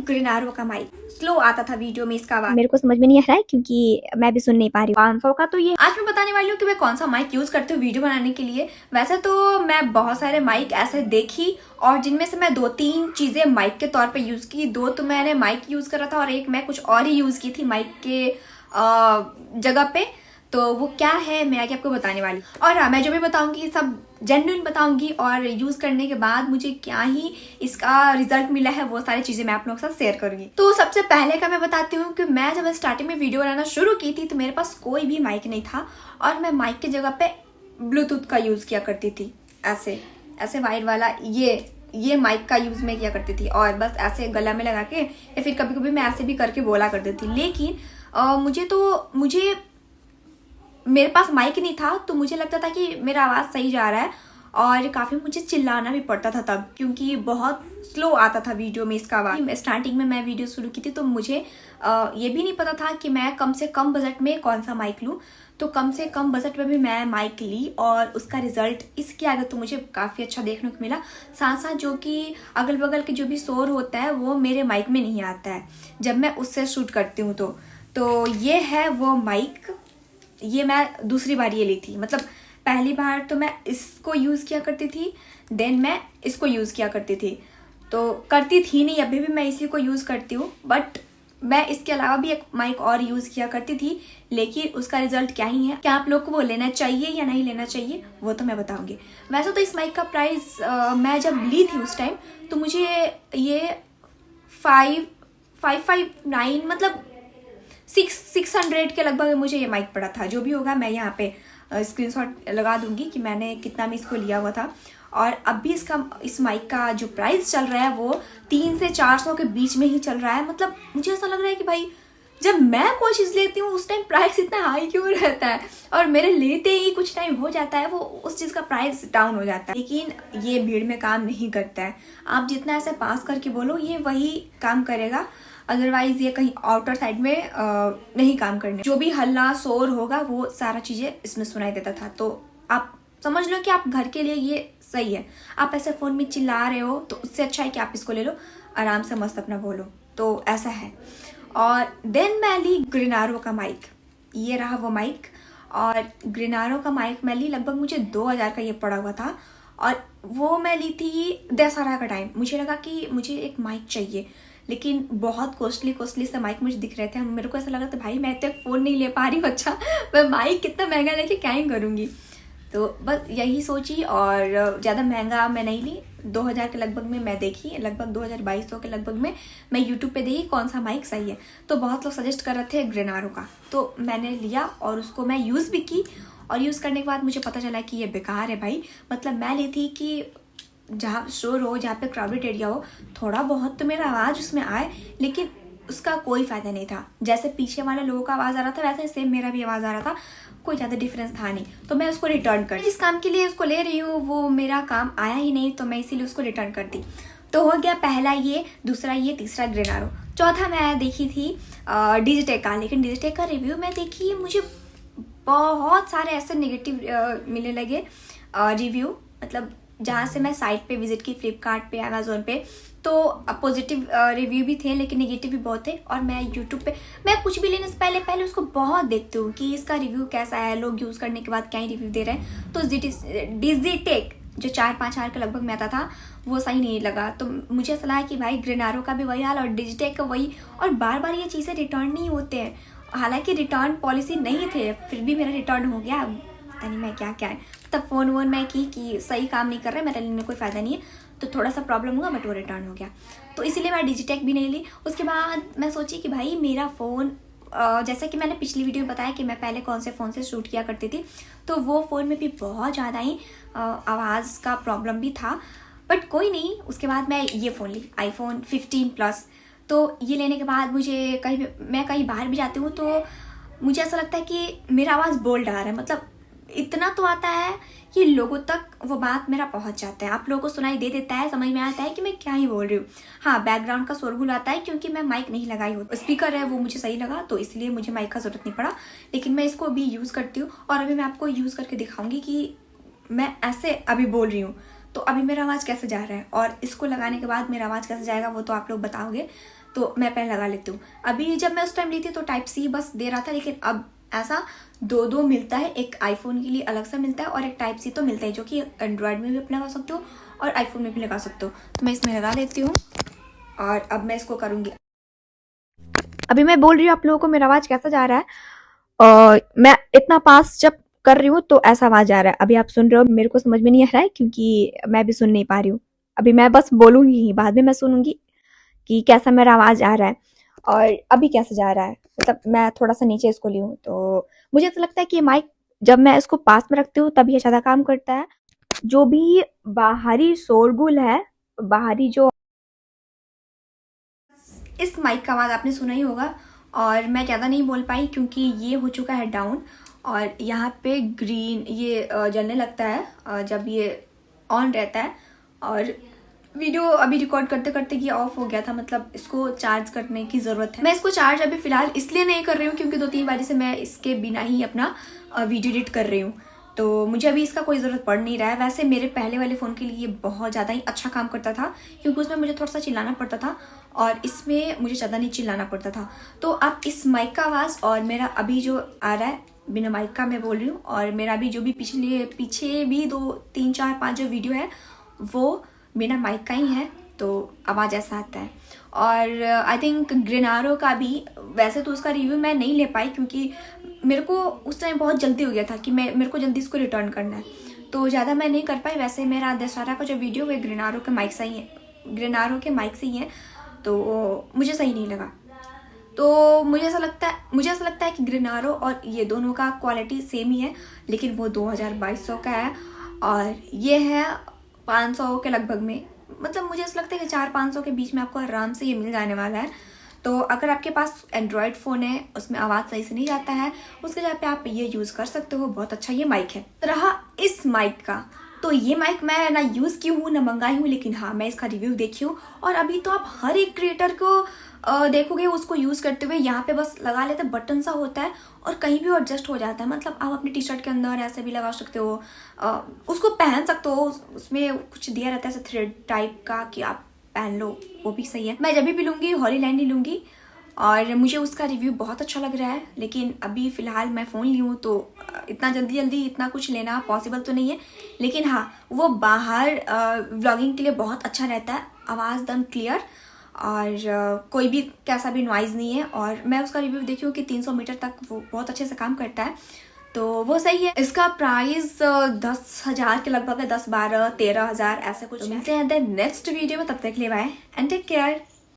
ग्रेनारो का mic slow आता था वीडियो में, इसका आवाज मेरे को समझ में नहीं आ रहा है क्योंकि मैं भी सुन नहीं पा रही हूँ। 500 का तो ये आज मैं बताने वाली हूँ कि मैं कौन सा माइक यूज करती हूँ वीडियो बनाने के लिए। वैसे तो मैं बहुत सारे माइक ऐसे देखी और जिनमें से मैं 2-3 चीजें माइक के तौर पे यूज की। 2 तो मैंने माइक यूज करा था और एक मैं कुछ और ही यूज की थी माइक के जगह पे। तो वो क्या है मैं आगे आपको बताने वाली। और हाँ, मैं जो भी बताऊंगी सब जेन्युइन बताऊंगी और यूज करने के बाद मुझे क्या ही इसका रिजल्ट मिला है वो सारी चीजें मैं आप लोगों के साथ शेयर करूंगी। तो सबसे पहले का मैं बताती हूँ कि मैं जब स्टार्टिंग में वीडियो बनाना शुरू की थी तो मेरे पास कोई भी माइक नहीं था और मैं माइक की जगह पे ब्लूटूथ का यूज किया करती थी। ऐसे ऐसे वायर वाला ये माइक का यूज मैं किया करती थी और बस ऐसे गला में लगा के या फिर कभी कभी मैं ऐसे भी करके बोला करती थी। लेकिन मुझे मेरे पास माइक नहीं था तो मुझे लगता था कि मेरा आवाज़ सही जा रहा है और काफ़ी मुझे चिल्लाना भी पड़ता था तब, क्योंकि बहुत स्लो आता था वीडियो में इसका आवाज़। स्टार्टिंग में मैं वीडियो शुरू की थी तो मुझे ये भी नहीं पता था कि मैं कम से कम बजट में कौन सा माइक लूँ। तो कम से कम बजट में भी मैं माइक ली और उसका रिजल्ट इसके आगे तो मुझे काफ़ी अच्छा देखने को मिला। साथ साथ जो कि अगल बगल के जो भी शोर होता है वो मेरे माइक में नहीं आता है जब मैं उससे शूट करती हूँ। तो ये है वो माइक। ये मैं दूसरी बार ये ली थी, मतलब पहली बार तो मैं इसको यूज़ किया करती थी, देन मैं इसको यूज़ किया करती थी। तो करती थी नहीं, अभी भी मैं इसी को यूज़ करती हूँ, बट मैं इसके अलावा भी एक माइक और यूज़ किया करती थी। लेकिन उसका रिजल्ट क्या ही है, क्या आप लोग को वो लेना चाहिए या नहीं लेना चाहिए वो तो मैं बताऊंगी। वैसे तो इस माइक का प्राइस मैं जब ली थी उस टाइम तो मुझे ये 559 मतलब 600 के लगभग मुझे ये माइक पड़ा था। जो भी होगा मैं यहाँ पे स्क्रीनशॉट लगा दूंगी कि मैंने कितना में इसको लिया हुआ था। और अब भी इस माइक का जो प्राइस चल रहा है वो 300 से 400 के बीच में ही चल रहा है। मतलब मुझे ऐसा लग रहा है कि भाई जब मैं कोई चीज़ लेती हूँ उस टाइम प्राइस इतना हाई क्यों रहता है और मेरे लेते ही कुछ टाइम हो जाता है वो उस चीज़ का प्राइस डाउन हो जाता है। लेकिन ये भीड़ में काम नहीं करता है। आप जितना ऐसे पास करके बोलो ये वही काम करेगा, अदरवाइज ये कहीं आउटर साइड में नहीं काम करने। जो भी हल्ला शोर होगा वो सारा चीज़ें इसमें सुनाई देता था। तो आप समझ लो कि आप घर के लिए ये सही है। आप ऐसे फ़ोन में चिल्ला रहे हो तो उससे अच्छा है कि आप इसको ले लो, आराम से मस्त अपना बोलो। तो ऐसा है। और देन मैं ली ग्रेनारो का माइक। ये रहा वो माइक और ग्रेनारो का माइक मैं ली, लगभग मुझे 2000 का ये पड़ा हुआ था और वो मैं ली थी दशहरा का टाइम। मुझे लगा कि मुझे एक माइक चाहिए, लेकिन बहुत कॉस्टली से माइक मुझे दिख रहे थे। मेरे को ऐसा लगा था भाई मैं तो एक फ़ोन नहीं ले पा रही हूँ, अच्छा मैं माइक कितना महंगा लेके क्या ही करूँगी। तो बस यही सोची और ज़्यादा महंगा मैं नहीं ली। 2000 के लगभग में मैं देखी, लगभग 2200 के लगभग में मैं यूट्यूब पे देखी कौन सा माइक सही है। तो बहुत लोग सजेस्ट कर रहे थे ग्रेनारो का, तो मैंने लिया और उसको मैं यूज़ भी की। और यूज़ करने के बाद मुझे पता चला कि ये बेकार है भाई। मतलब मैं ली थी कि जहाँ शोर हो, जहाँ पे क्राउडेड एरिया हो, थोड़ा बहुत तो मेरा आवाज़ उसमें आए, लेकिन उसका कोई फ़ायदा नहीं था। जैसे पीछे वाले लोगों का आवाज़ आ रहा था वैसे सेम मेरा भी आवाज़ आ रहा था, कोई ज़्यादा डिफरेंस था नहीं। तो मैं उसको रिटर्न कर, जिस काम के लिए उसको ले रही हूँ वो मेरा काम आया ही नहीं, तो मैं इसीलिए उसको रिटर्न कर दी। तो हो गया पहला ये, दूसरा ये, तीसरा ग्रेनारो। चौथा मैं देखी थी डिजिटेक का। लेकिन डिजिटेक का रिव्यू मैं देखी, मुझे बहुत सारे ऐसे नेगेटिव मिलने लगे रिव्यू। मतलब जहाँ से मैं साइट पे विजिट की, फ्लिपकार्ट पे, अमेजोन पे, तो पॉजिटिव रिव्यू भी थे लेकिन नेगेटिव भी बहुत थे। और मैं यूट्यूब पे मैं कुछ भी लेने से पहले उसको बहुत देखती हूँ कि इसका रिव्यू कैसा है, लोग यूज़ करने के बाद क्या ही रिव्यू दे रहे हैं। तो डिजिटेक जो 4-5 हज़ार का लगभग में आता था वो सही नहीं लगा। तो मुझे ऐसा लगा कि भाई ग्रेनारो का भी वही हाल और डिजिटेक का वही, और बार बार ये चीज़ें रिटर्न नहीं होते हैं। हालांकि रिटर्न पॉलिसी नहीं थे फिर भी मेरा रिटर्न हो गया। पता नहीं मैं क्या है, तब फ़ोन वोन मैं की कि सही काम नहीं कर रहा है, मेरे लिए कोई फ़ायदा नहीं है, तो थोड़ा सा प्रॉब्लम हुआ बट वो रिटर्न हो गया। तो इसीलिए मैं डिजिटेक भी नहीं ली। उसके बाद मैं सोची कि भाई मेरा फ़ोन, जैसा कि मैंने पिछली वीडियो में बताया कि मैं पहले कौन से फ़ोन से शूट किया करती थी, तो वो फ़ोन में भी बहुत ज़्यादा ही आवाज़ का प्रॉब्लम भी था। बट कोई नहीं, उसके बाद मैं ये फ़ोन ली, iPhone 15 प्लस। तो ये लेने के बाद मुझे मैं कहीं बाहर भी जाती हूँ तो मुझे ऐसा लगता है कि मेरा आवाज़ बोल्ड आ रहा है। मतलब इतना तो आता है कि लोगों तक वो बात मेरा पहुंच जाता है, आप लोगों को सुनाई दे देता है, समझ में आता है कि मैं क्या ही बोल रही हूँ। हाँ, बैकग्राउंड का शोरगुल आता है क्योंकि मैं माइक नहीं लगाई हूँ, स्पीकर है वो मुझे सही लगा तो इसलिए मुझे माइक का ज़रूरत नहीं पड़ा। लेकिन मैं इसको अभी यूज़ करती हूँ और अभी मैं आपको यूज़ करके दिखाऊंगी कि मैं ऐसे अभी बोल रही हूँ तो अभी मेरा आवाज़ कैसे जा रहा है और इसको लगाने के बाद मेरा आवाज़ कैसे जाएगा वो तो आप लोग बताओगे। तो मैं पहले लगा लेती हूँ। अभी जब मैं उस टाइम ली थी तो टाइप सी बस दे रहा था, लेकिन अब ऐसा दो मिलता है, एक आईफोन के लिए अलग से मिलता है और एक टाइप सी तो मिलता है, जो कि एंड्रॉयड में भी आप लगा सकते हो और आईफोन में भी लगा सकते हो। तो मैं इसमें लगा लेती हूँ और अब मैं इसको करूँगी। अभी मैं बोल रही हूँ आप लोगों को मेरा आवाज कैसा जा रहा है, और मैं इतना पास जब कर रही हूँ तो ऐसा आवाज आ रहा है। अभी आप सुन रहे हो, मेरे को समझ में नहीं आ रहा है क्योंकि मैं भी सुन नहीं पा रही हूँ। अभी मैं बस बोलूंगी ही, बाद में मैं सुनूंगी कि कैसा मेरा आवाज आ रहा है और अभी कैसा जा रहा है। मतलब मैं थोड़ा सा नीचे इसको ली हूँ तो मुझे ऐसा लगता है कि माइक जब मैं इसको पास में रखती हूँ तभी ये ज्यादा काम करता है। जो भी बाहरी शोरगुल है, बाहरी जो इस माइक का आवाज़ आपने सुना ही होगा और मैं ज़्यादा नहीं बोल पाई क्योंकि ये हो चुका है डाउन और यहाँ पे ग्रीन ये जलने लगता है जब ये ऑन रहता है। और वीडियो अभी रिकॉर्ड करते करते ये ऑफ हो गया था, मतलब इसको चार्ज करने की ज़रूरत है। मैं इसको चार्ज अभी फ़िलहाल इसलिए नहीं कर रही हूँ क्योंकि 2-3 बारी से मैं इसके बिना ही अपना वीडियो एडिट कर रही हूँ, तो मुझे अभी इसका कोई ज़रूरत पड़ नहीं रहा है। वैसे मेरे पहले वाले फ़ोन के लिए ये बहुत ज़्यादा ही अच्छा काम करता था क्योंकि उसमें मुझे थोड़ा सा चिल्लाना पड़ता था और इसमें मुझे ज़्यादा नहीं चिल्लाना पड़ता था। तो अब इस माइक का आवाज़ और मेरा अभी जो आ रहा है बिना माइक का मैं बोल रही हूँ, और मेरा अभी जो भी पीछे भी 2-3-4-5 जो वीडियो है वो बिना माइक का ही है, तो आवाज़ ऐसा आता है। और आई थिंक ग्रेनारो का भी, वैसे तो उसका रिव्यू मैं नहीं ले पाई क्योंकि मेरे को उस टाइम बहुत जल्दी हो गया था कि मेरे को जल्दी इसको रिटर्न करना है, तो ज़्यादा मैं नहीं कर पाई। वैसे मेरा दशहरा का जो वीडियो है ग्रेनारो के माइक से ही है, ग्रेनारो के माइक से ही है, तो मुझे सही नहीं लगा। तो मुझे ऐसा लगता है कि ग्रेनारो और ये दोनों का क्वालिटी सेम ही है, लेकिन वो 2200 का है और ये है 500 के लगभग में। मतलब मुझे ऐसा लगता है कि 400-500 के बीच में आपको आराम से ये मिल जाने वाला है। तो अगर आपके पास एंड्रॉयड फ़ोन है उसमें आवाज़ सही से नहीं जाता है, उसके जगह पे आप ये यूज़ कर सकते हो, बहुत अच्छा ये माइक है। रहा इस माइक का, तो ये माइक मैं ना यूज़ की हूँ ना मंगाई हूँ, लेकिन हाँ मैं इसका रिव्यू देखी हूँ और अभी तो आप हर एक क्रिएटर को देखोगे उसको यूज़ करते हुए। यहाँ पे बस लगा लेते बटन सा होता है और कहीं भी एडजस्ट हो जाता है, मतलब आप अपनी टी शर्ट के अंदर ऐसे भी लगा सकते हो, उसको पहन सकते हो, उसमें कुछ दिया रहता है ऐसे थ्रेड टाइप का कि आप पहन लो, वो भी सही है। मैं जब भी लूँगी हॉलीलैंड ही लूँगी और मुझे उसका रिव्यू बहुत अच्छा लग रहा है, लेकिन अभी फ़िलहाल मैं फ़ोन ली हूँ तो इतना जल्दी इतना कुछ लेना पॉसिबल तो नहीं है, लेकिन हाँ वो बाहर व्लॉगिंग के लिए बहुत अच्छा रहता है, आवाज़ दम क्लियर और कोई भी कैसा भी नॉइज़ नहीं है। और मैं उसका रिव्यू देखी हूँ कि 300 मीटर तक वो बहुत अच्छे से काम करता है, तो वो सही है। इसका प्राइस 10,000 के लगभग है, 10, 12, 13,000 ऐसे कुछ। मिलते हैं नेक्स्ट वीडियो में, तब तक के लिए बाय एंड टेक केयर।